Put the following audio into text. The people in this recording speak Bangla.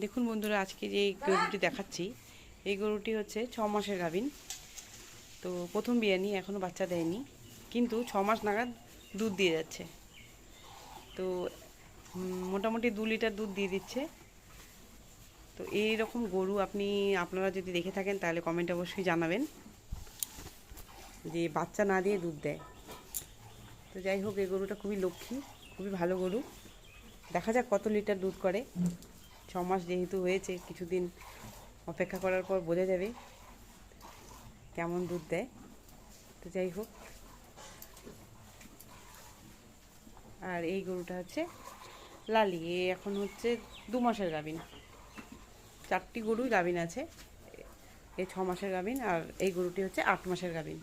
দেখুন বন্ধুরা, আজকে যে গরুটি দেখাচ্ছি এই গরুটি হচ্ছে 6 মাসের গাভীন। তো প্রথম বিয়ানি, এখনও বাচ্চা দেয়নি, কিন্তু 6 মাস নাগাদ দুধ দিয়ে যাচ্ছে। তো মোটামুটি 2 লিটার দুধ দিয়ে দিচ্ছে। তো এই রকম গরু আপনারা যদি দেখে থাকেন তাহলে কমেন্টে অবশ্যই জানাবেন যে বাচ্চা না দিয়ে দুধ দেয়। তো যাই হোক, এই গরুটা খুবই লক্ষ্মী, খুবই ভালো গরু। দেখা যাক কত লিটার দুধ করে। 6 মাস যেহেতু হয়েছে, কিছুদিন অপেক্ষা করার পর বোঝা যাবে কেমন দুধ দেয়। তো যাই হোক, আর এই গরুটা হচ্ছে লালি। এ এখন হচ্ছে 2 মাসের গাভীন। 4টি গরুই গাভীন আছে। এই 6 মাসের গাভীন, আর এই গরুটি হচ্ছে 8 মাসের গাভীন।